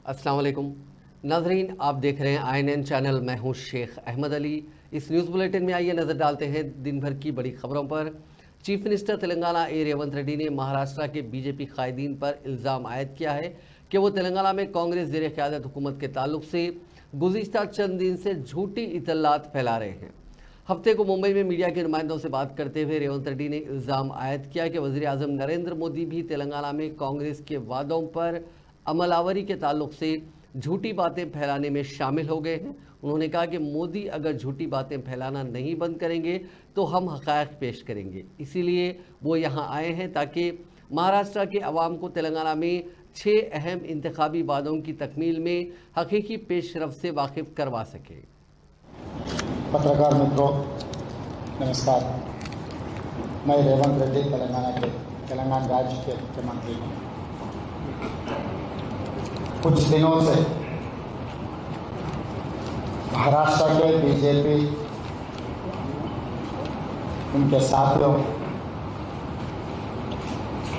अस्सलाम वालेकुम नाजरीन, आप देख रहे हैं INN चैनल। मैं हूं शेख अहमद अली। इस न्यूज़ बुलेटिन में आइए नज़र डालते हैं दिन भर की बड़ी खबरों पर। चीफ मिनिस्टर तेलंगाना रेवंत रेड्डी ने महाराष्ट्र के बीजेपी कायदीन पर इल्ज़ाम आयद किया है कि वो तेलंगाना में कांग्रेस ज़ेर क़यादत हुकूमत के ताल्लुक से गुज़िश्ता चंद दिन से झूठी इतलात फैला रहे हैं। हफ्ते को मुंबई में मीडिया के नुमाइंदों से बात करते हुए रेवंत रेड्डी ने इल्ज़ाम आयद किया कि वज़ीर आज़म नरेंद्र मोदी भी तेलंगाना में कांग्रेस के वादों पर अमलावरी के ताल्लुक से झूठी बातें फैलाने में शामिल हो गए हैं। उन्होंने कहा कि मोदी अगर झूठी बातें फैलाना नहीं बंद करेंगे तो हम हक़ाइक़ पेश करेंगे। इसीलिए वो यहाँ आए हैं ताकि महाराष्ट्र के अवाम को तेलंगाना में 6 अहम इंतखाबी वादों की तकमील में हकीकी पेशरफ से वाकिफ़ करवा सके। पत्रकार मित्रों, नमस्कार। मैं रेवंत रेड्डी तेलंगाना राज्य के मुख्यमंत्री हूँ। कुछ दिनों से महाराष्ट्र के बीजेपी उनके साथियों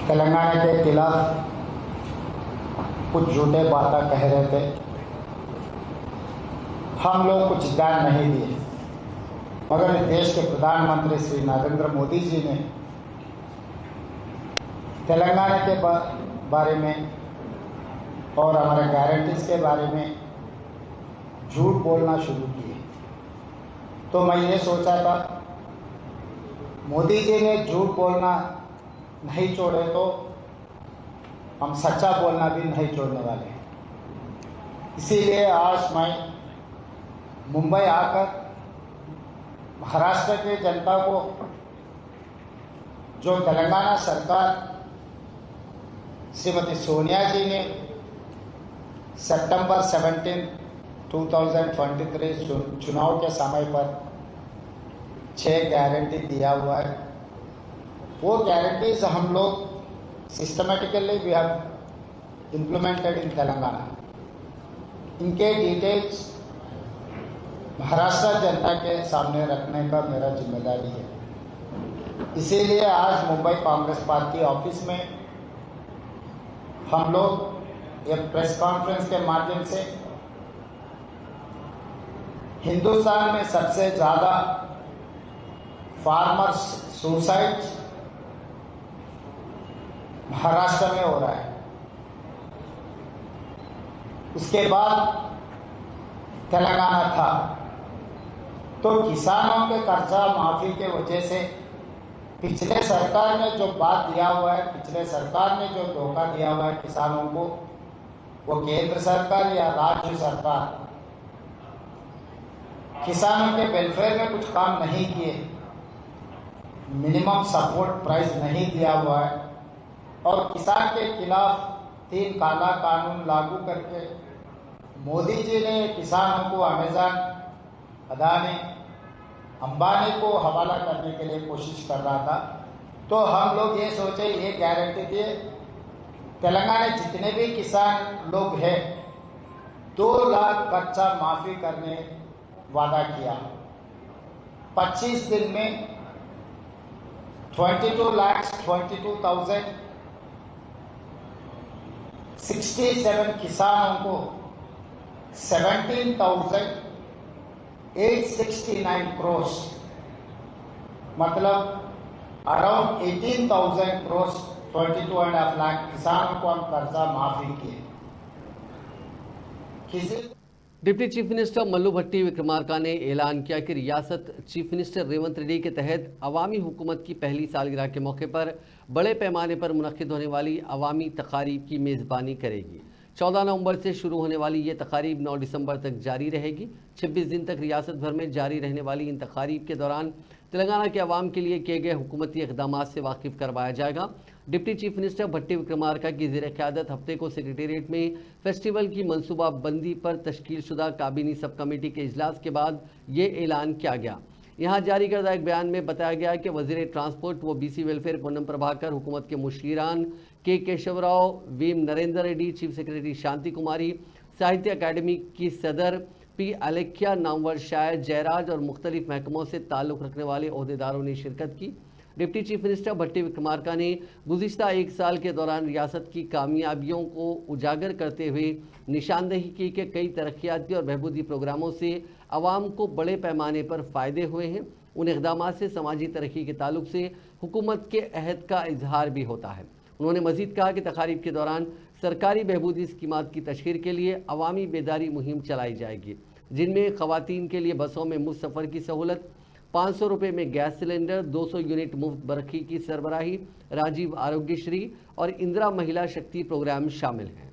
तेलंगाना के खिलाफ कुछ झूठे बातें कह रहे थे। हम लोग कुछ ध्यान नहीं दिए, मगर देश के प्रधानमंत्री श्री नरेंद्र मोदी जी ने तेलंगाना के बारे में और हमारे गारंटीज के बारे में झूठ बोलना शुरू किए। तो मैं ये सोचा था मोदी जी ने झूठ बोलना नहीं छोड़े तो हम सच्चा बोलना भी नहीं छोड़ने वाले। इसीलिए आज मैं मुंबई आकर महाराष्ट्र के जनता को जो तेलंगाना सरकार श्रीमती सोनिया जी ने सितंबर 17, 2023 चुनाव के समय पर 6 गारंटी दिया हुआ है, वो गारंटीज हम लोग systematically we have implemented in Telangana. इनके डिटेल्स महाराष्ट्र जनता के सामने रखने का मेरा जिम्मेदारी है। इसीलिए आज मुंबई कांग्रेस पार्टी ऑफिस में हम लोग एक प्रेस कॉन्फ्रेंस के माध्यम से हिंदुस्तान में सबसे ज़्यादा फार्मर्स सुसाइड महाराष्ट्र में हो रहा है, उसके बाद तेलंगाना था। तो किसानों के कर्जा माफी के वजह से पिछले सरकार ने जो बात दिया हुआ है, पिछले सरकार ने जो धोखा दिया हुआ है किसानों को, वो केंद्र सरकार या राज्य सरकार किसानों के वेलफेयर में कुछ काम नहीं किए, मिनिमम सपोर्ट प्राइस नहीं दिया हुआ है और किसान के खिलाफ 3 काला कानून लागू करके मोदी जी ने किसानों को अमेज़न, अदानी, अंबानी को हवाला करने के लिए कोशिश कर रहा था। तो हम लोग ये सोचे, ये गारंटी दिए तेलंगाना जितने भी किसान लोग हैं 2 लाख कर्जा माफी करने वादा किया। 25 दिन में 22,22,067 किसानों को 17,869 crores, मतलब अराउंड 18,000 crores, 22.5 लाख किसानों को हम कर्जा माफी किए। डिप्टी चीफ मिनिस्टर मल्लू भट्टी विक्रमार्का ने ऐलान किया कि रियासत चीफ मिनिस्टर रेवंत रेड्डी के तहत अवामी हुकूमत की पहली सालगिरह के मौके पर बड़े पैमाने पर मुनक्किद होने वाली अवामी तकारीब की मेज़बानी करेगी। 14 नवंबर से शुरू होने वाली ये तकारीब 9 दिसंबर तक जारी रहेगी। 26 दिन तक रियासत भर में जारी रहने वाली इन तकारीब के दौरान तेलंगाना के अवाम के लिए किए गए हुकूमती इक़दामात से वाकिफ़ करवाया जाएगा। डिप्टी चीफ मिनिस्टर भट्टी विक्रमार्का की ज़ेर क़यादत हफ्ते को सेक्रेटेरिएट में फेस्टिवल की मनसूबाबंदी पर तश्कील शुदा काबीनी सब कमेटी के इजलास के बाद ये ऐलान किया गया। यहाँ जारी करदा एक बयान में बताया गया कि वज़ीर ट्रांसपोर्ट व BC वेलफेयर पूनम प्रभाकर, हुकूमत के मुशीरान के केशवराव, वीम नरेंद्र रेड्डी, चीफ सेक्रेटरी शांति कुमारी, साहित्य अकादमी की सदर P अलेख्या, नामवर शायर जयराज और मुख्तलिफ महकमों से ताल्लुक़ रखने वाले ओहदेदारों ने शिरकत की। डिप्टी चीफ मिनिस्टर भट्टी विक्रमार्का ने गुज़िश्ता एक साल के दौरान रियासत की कामयाबियों को उजागर करते हुए निशानदेही की कि कई तरक्याती और बहबूदी प्रोग्रामों से आवाम को बड़े पैमाने पर फ़ायदे हुए हैं। उन इक़दामात से समाजी तरक्की के ताल्लुक से हुकूमत के अहद का इजहार भी होता है। उन्होंने मज़ीद कहा कि तकारीब के दौरान सरकारी बहबूदी स्कीमात की तशहीर के लिए अवामी बेदारी मुहिम चलाई जाएगी, जिनमें ख़वातीन के लिए बसों में मुफ्त सफ़र की सहूलत, 500 रुपये में गैस सिलेंडर, 200 यूनिट मुफ्त बरखी की सरबराही, राजीव आरोग्यश्री और इंदिरा महिला शक्ति प्रोग्राम शामिल हैं।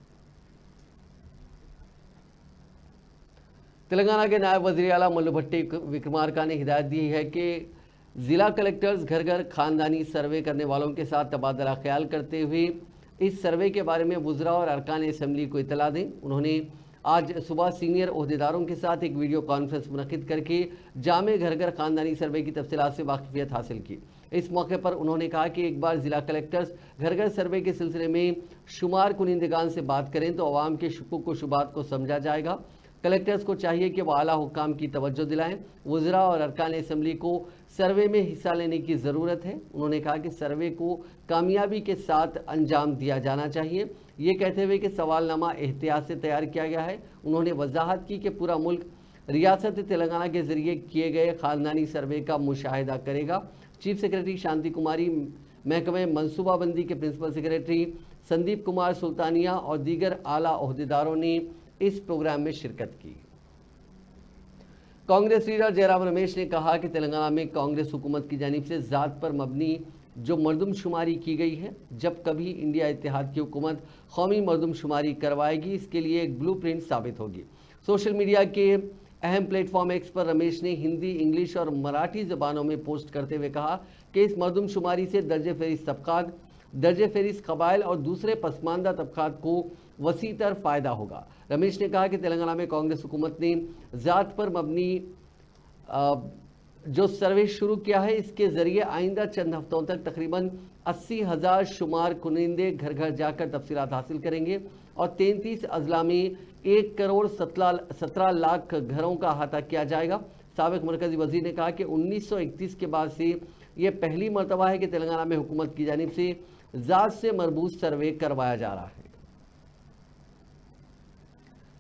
तेलंगाना के नायब वज़ीर आला मल्लू भट्टी विक्रमार्का ने हिदायत दी है कि ज़िला कलेक्टर्स घर घर खानदानी सर्वे करने वालों के साथ तबादला ख्याल करते हुए इस सर्वे के बारे में वुज़रा और अरकान असम्बली को इतला दें। उन्होंने आज सुबह सीनियर ओहदेदारों के साथ एक वीडियो कॉन्फ्रेंस मुनक़िद करके जामे घर घर खानदानी सर्वे की तफसीलात से वाकिफियत हासिल की। इस मौके पर उन्होंने कहा कि एक बार ज़िला कलेक्टर्स घर घर सर्वे के सिलसिले में शुमार कुनिंदगान से बात करें तो अवाम के शुकूक व शुबात को समझा जाएगा। कलेक्टर्स को चाहिए कि वह आला हुक्काम की तवज्जो दिलाएं। वुज़रा और अरकान असम्बली को सर्वे में हिस्सा लेने की ज़रूरत है। उन्होंने कहा कि सर्वे को कामयाबी के साथ अंजाम दिया जाना चाहिए। ये कहते हुए कि सवालनामा एहतियात से तैयार किया गया है। उन्होंने वजाहत की कि पूरा मुल्क रियासत तेलंगाना के ज़रिए किए गए ख़ानदानी सर्वे का मुशाहिदा करेगा। चीफ सेक्रेटरी शांति कुमारी, महकमे मनसूबाबंदी के प्रिंसिपल सेक्रेटरी संदीप कुमार सुल्तानिया और दीगर आला ओहदेदारों ने इस प्रोग्राम में शिरकत की। कांग्रेस लीडर जयराम रमेश ने कहा कि तेलंगाना में कांग्रेस हुकूमत की जानिब से ज़ात पर मबनी जो मरदमशुमारी की गई है, जब कभी इंडिया इत्तेहाद की हुकूमत कौमी मरदमशुमारी करवाएगी, इसके लिए एक ब्लूप्रिंट साबित होगी। सोशल मीडिया के अहम प्लेटफॉर्म एक्स पर रमेश ने हिंदी, इंग्लिश और मराठी ज़बानों में पोस्ट करते हुए कहा कि इस मरदमशुमारी से दर्जे फहरिस्त तबकात, दर्जे फहरिस्त कबाइल और दूसरे पसमानदा तबकात को वसीतर फ़ायदा होगा। रमेश ने कहा कि तेलंगाना में कांग्रेस हुकूमत ने ज़ात पर मबनी जो सर्वे शुरू किया है, इसके ज़रिए आइंदा चंद हफ्तों तक तकरीबन 80,000 शुमार कुनिंदे घर घर जाकर तफसीलात हासिल करेंगे और 33 अजला में 1,17 लाख घरों का अहाता किया जाएगा। साबिक मरकज़ी वज़ीर ने कहा कि 1931 के बाद से ये पहली मरतबा है कि तेलंगाना में हुकूमत की जानिब से ज़ात से मरबूत सर्वे करवाया जा रहा है।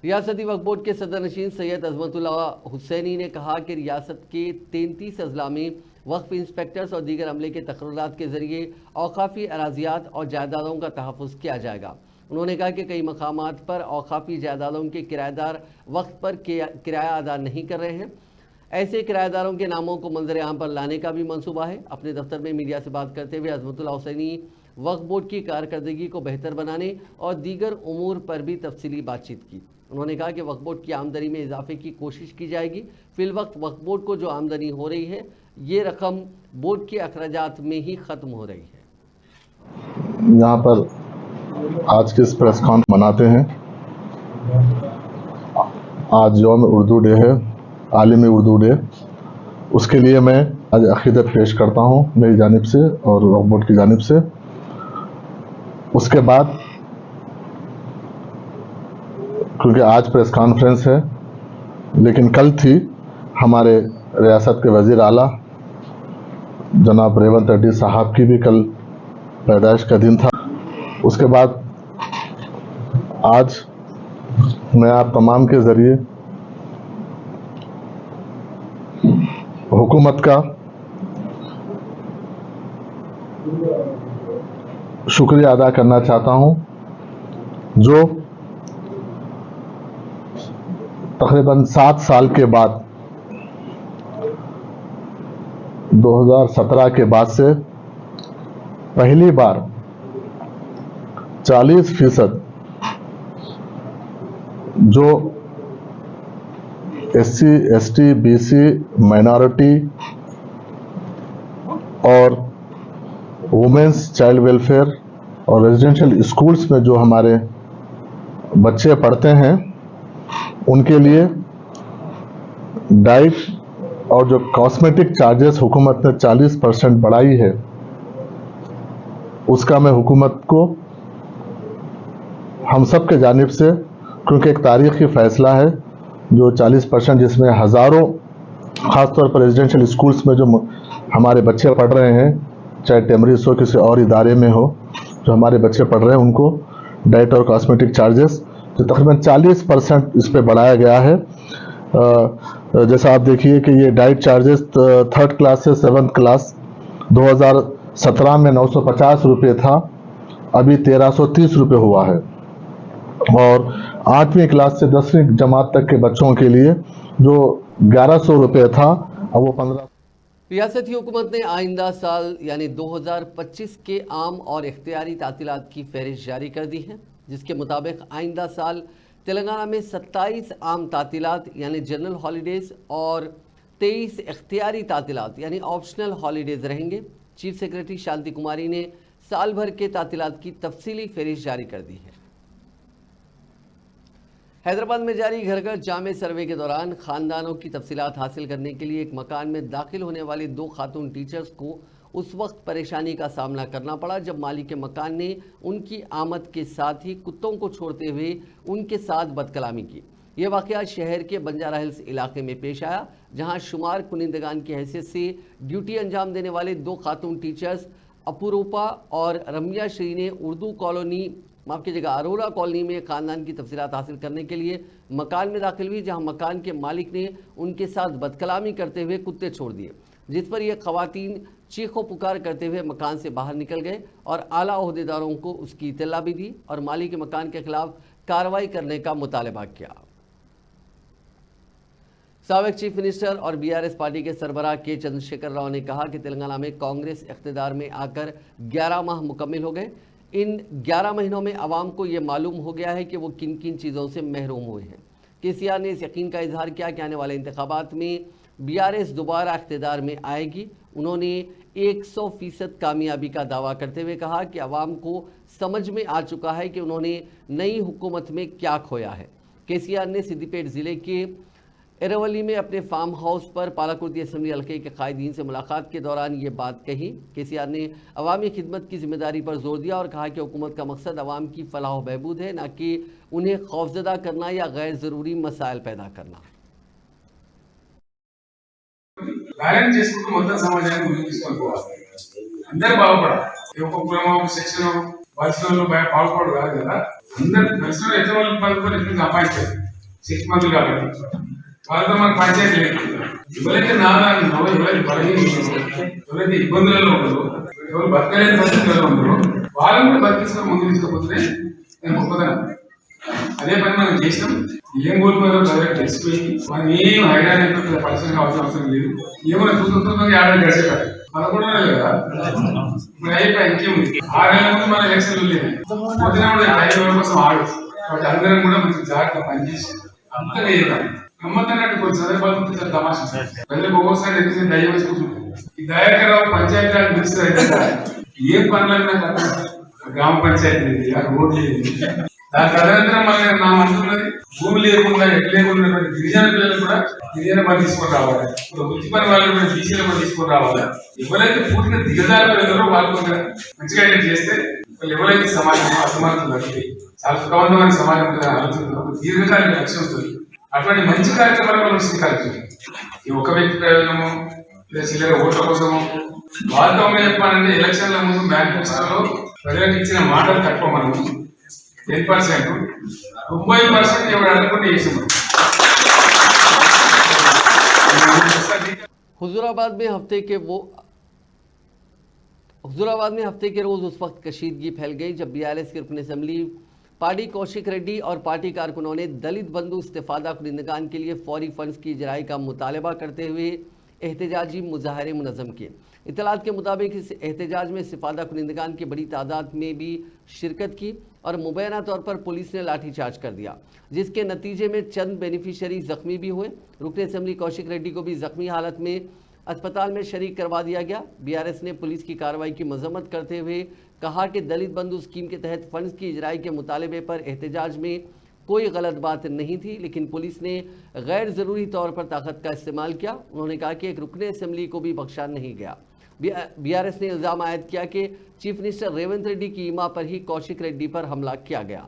रियासती वक्फ बोर्ड के सदर नशीन सैयद अजमतुल्ला हुसैनी ने कहा कि रियासत के 33 अजला में वक्फ इंस्पेक्टर्स और दीगर अमले के तकर्रात के ज़रिए औकाफ़ी अराजियात और जायदादों का तहफ़्फ़ुज़ किया जाएगा। उन्होंने कहा कि कई मकामात पर औकाफ़ी जायदादों के किराएदार वक्त पर किराया अदा नहीं कर रहे हैं। ऐसे किराएदारों के नामों को मंजर आम पर लाने का भी मंसूबा है। अपने दफ्तर में मीडिया से बात करते हुए अजमतुल्ला हुसैनी वक्फ बोर्ड की कारकर्दगी को बेहतर बनाने और दीगर उमूर पर भी तफसीली बातचीत की। उन्होंने कहा कि वक्फ बोर्ड की आमदनी में इजाफे की कोशिश की जाएगी। फिलवक्त वक्फ बोर्ड को जो आमदनी हो रही है, ये रकम बोर्ड के अखराजात में ही ख़त्म हो रही है। यहाँ पर आज के इस प्रेस कॉन्फ्रेंस मनाते हैं। आज यौम उर्दू डे है, आलिमी उर्दू डे। उसके लिए मैं आज अक़ीदत पेश करता हूँ मेरी जानिब से और वक्फ बोर्ड की जानिब से। उसके बाद क्योंकि आज प्रेस कॉन्फ्रेंस है, लेकिन कल थी हमारे रियासत के वज़ीर आला जनाब रेवंत रेड्डी साहब की भी कल पैदाइश का दिन था। उसके बाद आज मैं आप तमाम के ज़रिए हुकूमत का शुक्रिया अदा करना चाहता हूं, जो तकरीबन 7 साल के बाद 2017 के बाद से पहली बार 40% जो SC, ST, BC, माइनॉरिटी और वुमेन्स चाइल्ड वेलफेयर और रेजिडेंशियल स्कूल्स में जो हमारे बच्चे पढ़ते हैं, उनके लिए डाइट और जो कॉस्मेटिक चार्जेस हुकूमत ने 40% बढ़ाई है, उसका मैं हुकूमत को हम सब के जानिब से, क्योंकि एक तारीखी फ़ैसला है जो 40% जिसमें हज़ारों ख़ासतौर पर रेजिडेंशियल स्कूल्स में जो हमारे बच्चे पढ़ रहे हैं, चाहे टेमरिस हो, किसी और इदारे में हो, जो हमारे बच्चे पढ़ रहे हैं उनको डाइट और कॉस्मेटिक चार्जेस जो तकरीबन 40% इस पे बढ़ाया गया है। जैसा आप देखिए कि ये डाइट चार्जेस 3rd क्लास से 7th क्लास 2017 में 950 रुपये था, अभी 1330 रुपये हुआ है। और 8वीं क्लास से 10वीं जमात तक के बच्चों के लिए जो 1100 रुपये था, अब वो 15। रियासती हुकूमत ने आइंदा साल यानी 2025 के आम और इख्तियारी तातीलात की फहरिस्त जारी कर दी है, जिसके मुताबिक आइंदा साल तेलंगाना में 27 आम तातीलात यानी जनरल हॉलीडेज़ और 23 इख्तियारी तातीलात यानी ऑप्शनल हॉलीडेज़ रहेंगे। चीफ सेक्रेटरी शांति कुमारी ने साल भर के तातीलात की तफसीली फहरिस्त जारी कर दी है। हैदराबाद में जारी घर घर जामे सर्वे के दौरान खानदानों की तफसीलात हासिल करने के लिए एक मकान में दाखिल होने वाली 2 खातून टीचर्स को उस वक्त परेशानी का सामना करना पड़ा जब मालिक मकान ने उनकी आमद के साथ ही कुत्तों को छोड़ते हुए उनके साथ बदकलामी की। यह वाक़या शहर के बंजारा हिल्स इलाके में पेश आया, जहां शुमार कुनिंदगान की हैसियत से ड्यूटी अंजाम देने वाले 2 खातून टीचर्स अपूरूपा और रम्या श्री ने उर्दू कॉलोनी माफ कीजिएगा अरोरा कॉलोनी में खानदान की तफसीलात हासिल करने के लिए मकान में दाखिल हुई, जहां मकान के मालिक ने उनके साथ बदकलामी करते हुए कुत्ते छोड़ दिए, जिस पर यह खवातीन चीखों पुकार करते हुए मकान से बाहर निकल गए और आला ओहदेदारों को उसकी इत्तला भी दी और मालिक मकान के खिलाफ कार्रवाई करने का मुतालबा किया। साबिक चीफ मिनिस्टर और बीआरएस पार्टी के सरबराह के चंद्रशेखर राव ने कहा कि तेलंगाना में कांग्रेस इख्तिदार में आकर 11 माह मुकम्मिल हो गए। इन 11 महीनों में आवाम को ये मालूम हो गया है कि वो किन किन चीज़ों से महरूम हुए हैं। केसीआर ने इस यकीन का इजहार किया कि आने वाले इंतखाबात में बीआरएस दोबारा इख्तिदार में आएगी। उन्होंने 100% कामयाबी का दावा करते हुए कहा कि आवाम को समझ में आ चुका है कि उन्होंने नई हुकूमत में क्या खोया है। केसीआर ने सिद्दीपेट ज़िले के एरावली में अपने फार्म हाउस पर पालाकुर्ती असम्बली हल्के के कायदीन से मुलाकात के दौरान ये बात कही। केसीआर ने अवामी खिदमत की जिम्मेदारी पर जोर दिया और कहा कि हुकूमत का मकसद अवाम की फलाह व बहबूद है, न कि उन्हें खौफजदा करना या गैर ज़रूरी मसाइल पैदा करना। బ్యాలెన్స్ చేసుకుంటూ మొత్తం సమాజాన్ని ముందుకు తీసుకొని పోవాలి. అందరూ బాగుపడాలి. ఒక కులమో ఒక సెక్షన్ పరిశ్రమలో బాగుపడదు కాదు కదా. అందరు పరిశ్రమలో ఎంత వాళ్ళు పలుకుని సంపాదించారు 6 మంత్లు కాబట్టి వాళ్ళతో మనకు పంచాయతీ లేదు. ఎవరైతే నాదాన్ని ఎవరైతే ఎవరైతే ఇబ్బందులలో ఉండరు, ఎవరు బతకలేని పరిస్థితుల్లో ఉండరు, వాళ్ళని కూడా బతికించుకొని ముందుకు తీసుకుపోతే నేను గొప్పదనం. అదే పని మనం చేసినాం. ఏం కోల్పోయారో ప్రజలకు తెలిసిపోయింది. మనం ఏం హైరాణ పరిశ్రమ కావాల్సిన అవసరం లేదు. ఏమైనా చూస్తుందో ఏడాది గడిచేపారు 11 నెలలు కదా ఇప్పుడు అయిపోయి ఇంకేముంది. 6 నెలల ముందు మన ఎలక్షన్లు లేదు. పొద్దున కూడా 5 రోజుల కోసం ఆడు. కాబట్టి అందరం కూడా మంచి జాగ్రత్తగా పనిచేసి అంతా వేయాలి. గమ్మత్తన్నట్టు కొన్ని సందర్భాలు చాలా తమాషా. ప్రజలకు ఒక్కోసారి ఎదురు దయ వేసి కూర్చుంటారు. ఈ దయాకరావు పంచాయతీరాజ్ మినిస్టర్ అయితే ఏం పనులన్నా గ్రామ పంచాయతీ రోడ్లు దాని తదనంతరం మన నా మంత్రున్నది భూమి లేకుండా ఎట్లా లేకుండా గిరిజన పిల్లలు కూడా గిరిజన పని తీసుకొని రావాలి. వృత్తి పని వాళ్ళు కూడా బీసీల పని తీసుకొని రావాలి. ఎవరైతే పూర్తిగా దిగజారులో వెళ్ళారో వాళ్ళు మంచిగా చేస్తే వాళ్ళు ఎవరైతే సమాజం అసమానతలు తగ్గితే చాలా సుఖవంతమైన సమాజం ఆలోచన దీర్ఘకాలిక లక్ష్యం వస్తుంది. అటువంటి మంచి కార్యక్రమాలు మనం స్వీకరించాలి. ఈ ఒక వ్యక్తి ప్రయోజనము లేదా చిల్లర ఓట్ల కోసము వాస్తవంగా చెప్పాలంటే ఎలక్షన్ల ముందు మేనిఫెస్టోలో ప్రజలకు ఇచ్చిన మాటలు తక్కువ. మనం 10%, 90% ఎవరు అనుకుంటే చేసాము. हुजूराबाद में हफ्ते के रोज उस वक्त कशीदगी फैल गई जब बीआरएस के रुकन असम्बली पार्टी कौशिक रेड्डी और पार्टी कारकुनों ने दलित बंधु इस्तेफादा कुनिंदगान के लिए फौरी फंड्स की इजराई का मुतालबा करते हुए एहतजाजी मुजाहरे मुनज़्ज़म किए। इतलात के मुताबिक इस एहतजाज में इस्तेफादा कुनिंदगान की बड़ी तादाद में भी शिरकत की और मुबैना तौर पर पुलिस ने लाठीचार्ज कर दिया, जिसके नतीजे में चंद बेनिफिशरी जख्मी भी हुए। रुकन असम्बली कौशिक रेड्डी को भी जख्मी हालत में अस्पताल में शरीक करवा दिया गया। बीआरएस ने पुलिस की कार्रवाई की मजम्मत करते हुए कहा कि दलित बंधु स्कीम के तहत फंड्स की इजराई के मुतालबे पर एहतजाज में कोई गलत बात नहीं थी, लेकिन पुलिस ने गैर ज़रूरी तौर पर ताकत का इस्तेमाल किया। उन्होंने कहा कि एक रुकन असम्बली को भी बख्शा नहीं गया। बीआरएस ने इल्ज़ाम आयद किया कि चीफ मिनिस्टर रेवंत रेड्डी की ईमा पर ही कौशिक रेड्डी पर हमला किया गया।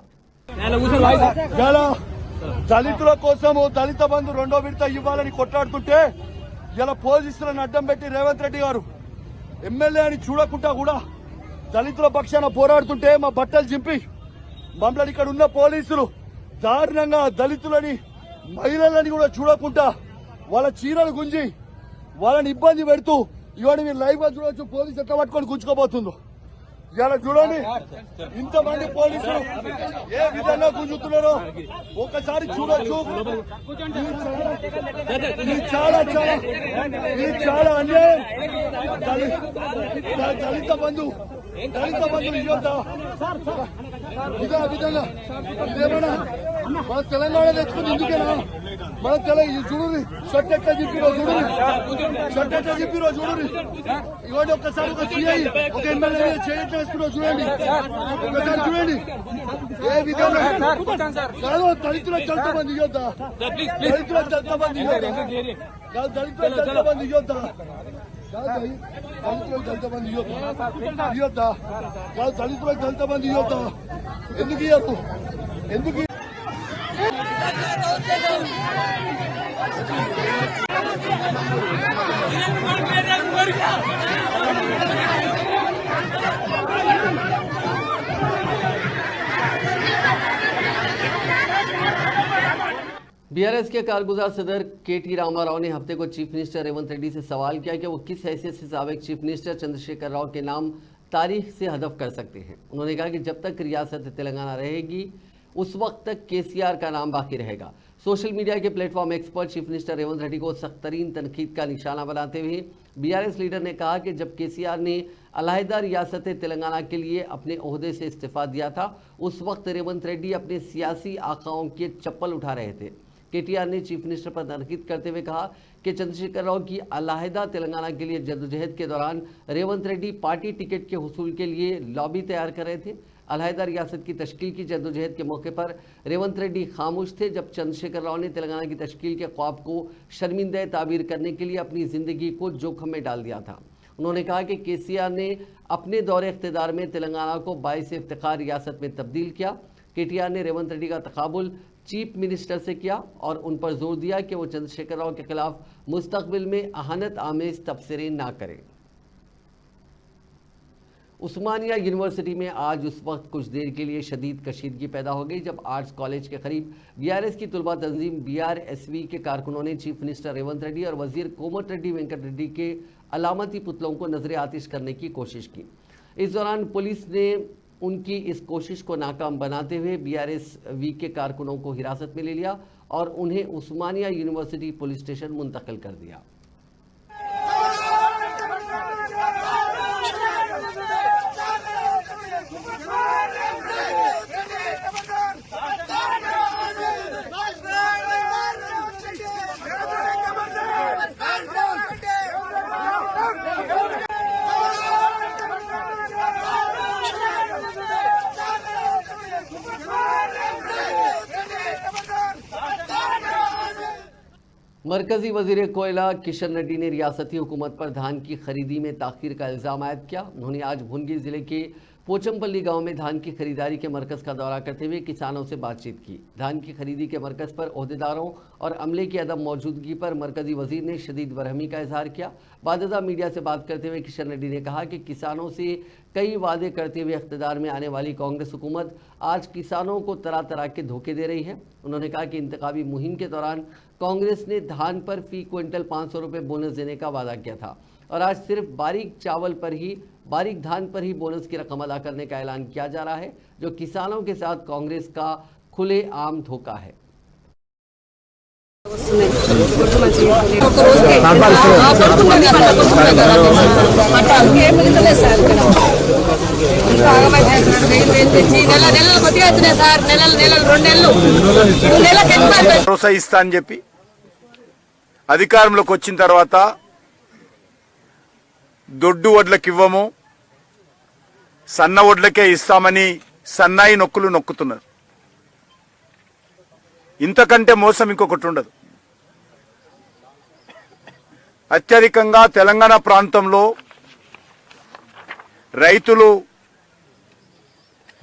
దళితుల కోసం దళిత బంధు 2వ విడత ఇవ్వాలని కొట్లాడుతుంటే ఇలా పోలీసులను అడ్డం పెట్టి రేవంత్ రెడ్డి గారు ఎమ్మెల్యే అని చూడకుండా కూడా దళితుల పక్షాన పోరాడుతుంటే మా బట్టలు చింపి మమ్మల్ని ఇక్కడ ఉన్న పోలీసులు దారుణంగా దళితులని మహిళలని కూడా చూడకుండా వాళ్ళ చీరలు గుంజి వాళ్ళని ఇబ్బంది పెడుతూ ఇవాళ మీరు లైవ్ గా చూడొచ్చు పోలీసు ఎట్లా పట్టుకొని గుంజుకోబోతుందో. ఇలా చూడండి ఇంతమంది పోలీసులు ఏ విధంగా గుంజుతున్నారో ఒకసారి చూడొచ్చు. ఇది చాలా చాలా ఇది చాలా అన్యాయం. దళిత బంధు ఇవ్వద్దా ఇదే ఆ విధంగా ఇదేమన్నా మన తెలంగాణ తెచ్చుకుంది ఎందుకేనా మన తెలంగాణ చూడుని షర్ట్ ఎట్లా చెప్పిరో చూడుని ఇవాళ ఒక్కసారి ఒక సిఐ ఒక ఎమ్మెల్యే చేస్తున్నా చూడండి ఒకసారి చూడండి ఏ విధంగా కాదు దళితుల దళిత మంది ఇవ్వద్దా దళితుల దళిత మంది ఇవ్వద్దా ఎందుకు ఇవ్వద్దు ఎందుకు बीआरएस के कारगुजार सदर केटी रामाराव ने हफ्ते को चीफ मिनिस्टर रेवंत रेड्डी से सवाल किया कि वो किस हैसियत से साबिक चीफ मिनिस्टर चंद्रशेखर राव के नाम तारीख से हदफ कर सकते हैं। उन्होंने कहा कि जब तक रियासत तेलंगाना रहेगी उस वक्त तक केसीआर का नाम बाकी रहेगा। सोशल मीडिया के प्लेटफॉर्म एक्स पर चीफ मिनिस्टर रेवंत रेड्डी को सख्त तरीन तनकीद का निशाना बनाते हुए बीआरएस लीडर ने कहा कि जब केसीआर ने अलहदा रियासत तेलंगाना के लिए अपने ओहदे से इस्तीफा दिया था उस वक्त रेवंत रेड्डी अपने सियासी आकाओं के चप्पल उठा रहे थे। केटीआर ने चीफ मिनिस्टर पर तनकीद करते हुए कहा कि चंद्रशेखर राव की अलहदा तेलंगाना के लिए जद्दोजहद के दौरान रेवंत रेड्डी पार्टी टिकट के हुसूल के लिए लॉबी तैयार कर रहे थे। अलहदा रियासत की तश्कील की जद्दोजहद के मौके पर रेवंत रेड्डी खामोश थे जब चंद्रशेखर राव ने तेलंगाना की तश्कील के ख्वाब को शर्मिंदा ताबीर करने के लिए अपनी जिंदगी को जोखिम में डाल दिया था। उन्होंने कहा कि केसीआर ने अपने दौरे इख्तिदार में तेलंगाना को बाइस इफ्तिखार रियासत में तब्दील किया। केटीआर ने रेवंत रेड्डी का तकाबुल चीफ मिनिस्टर से किया और उन पर जोर दिया कि वो चंद्रशेखर राव के खिलाफ मुस्तकबिल में अहानत आमेज तबसरे ना करें। उस्मानिया यूनिवर्सिटी में आज उस वक्त कुछ देर के लिए शदीद कशीदगी पैदा हो गई जब आर्ट्स कॉलेज के करीब बीआरएस की तुलबा तंजीम बीआरएसवी के कारकुनों ने चीफ मिनिस्टर रेवंत रेड्डी और वजीर कोमट रेड्डी वेंकट रेड्डी के अलामती पुतलों को नजर आतिश करने की कोशिश की। इस दौरान पुलिस ने उनकी इस कोशिश को नाकाम बनाते हुए बीआरएसवी के कारकुनों को हिरासत में ले लिया और उन्हें उस्मानिया यूनिवर्सिटी पुलिस स्टेशन मुंतकिल कर दिया। मरकजी वजीर कोयला किशन रेड्डी ने रियासती हुकूमत पर धान की खरीदी में ताखीर का इल्ज़ाम आयद किया। उन्होंने आज भुनगी जिले के पोचमपल्ली गांव में धान की खरीदारी के मरकज़ का दौरा करते हुए किसानों से बातचीत की। धान की खरीदी के मरकज़ पर ओहदेदारों और अमले की अदम मौजूदगी पर मरकजी वजीर ने शदीद बरहमी का इजहार किया। बादशाह मीडिया से बात करते हुए किशन रेड्डी ने कहा कि किसानों से कई वादे करते हुए इख्तिदार में आने वाली कांग्रेस हुकूमत आज किसानों को तरह तरह के धोखे दे रही है। उन्होंने कहा कि इंतखाबी मुहिम के दौरान कांग्रेस ने धान पर फी क्विंटल 500 रुपये बोनस देने का वादा किया था और आज सिर्फ बारीक धान पर ही बोनस की रकम अदा करने का ऐलान किया जा रहा है, जो किसानों के साथ कांग्रेस का खुलेआम धोखा है। ప్రోత్సహిస్తా అని చెప్పి అధికారంలోకి వచ్చిన తర్వాత దొడ్డు వడ్లకు ఇవ్వము, సన్న వడ్లకే ఇస్తామని సన్నాయి నొక్కులు నొక్కుతున్నారు. ఇంతకంటే మోసం ఇంకొకటి ఉండదు. అత్యధికంగా తెలంగాణ ప్రాంతంలో రైతులు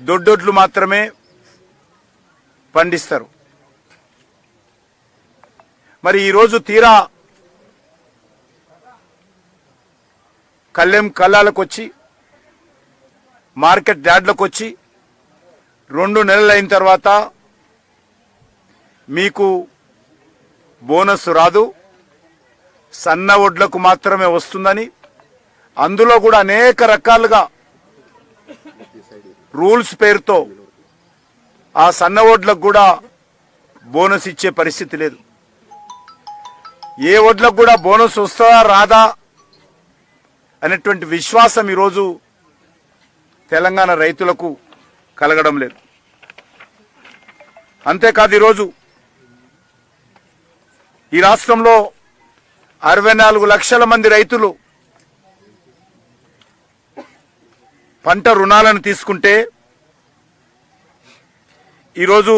దొడ్డొడ్లు మాత్రమే పండిస్తారు. మరి ఈరోజు తీరా కళ్ళెం కళ్ళాలకు వచ్చి మార్కెట్ యార్డ్లకు వచ్చి 2 నెలలు అయిన తర్వాత మీకు బోనస్ రాదు, సన్న వడ్లకు మాత్రమే వస్తుందని, అందులో కూడా అనేక రకాలుగా రూల్స్ పేరుతో ఆ సన్న వడ్లకు కూడా బోనస్ ఇచ్చే పరిస్థితి లేదు. ఏ వడ్లకు కూడా బోనస్ వస్తుందా రాదా అనేటువంటి విశ్వాసం ఈరోజు తెలంగాణ రైతులకు కలగడం లేదు. అంతేకాదు ఈరోజు ఈ రాష్ట్రంలో 64 లక్షల మంది రైతులు పంట రుణాలను తీసుకుంటే ఈరోజు